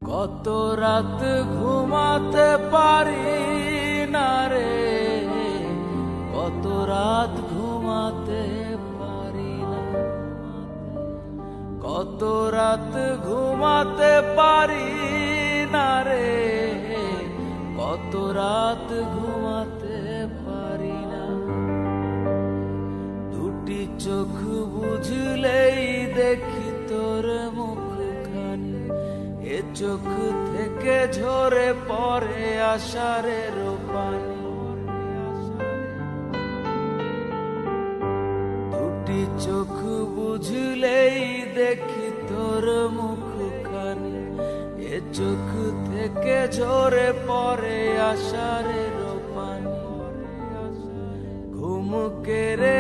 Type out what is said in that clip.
কত রাত ঘুমাতে পারি না রে, কত রাত ঘুমাতে পারি না, কত রাত ঘুমাতে পারি না রে, কত রাত ঘুমাতে পারি না। দুটি চোখ বুঝলেই দেখি তোর মুখখানি, এ চোখ থেকে ঝরে পড়ে আষাঢ়ের পানি। দুটি চোখ বুঝলেই দেখি তোর মুখখানি, এ চোখ থেকে ঝরে পড়ে আষাঢ়ের পানি। ঘুম কেড়ে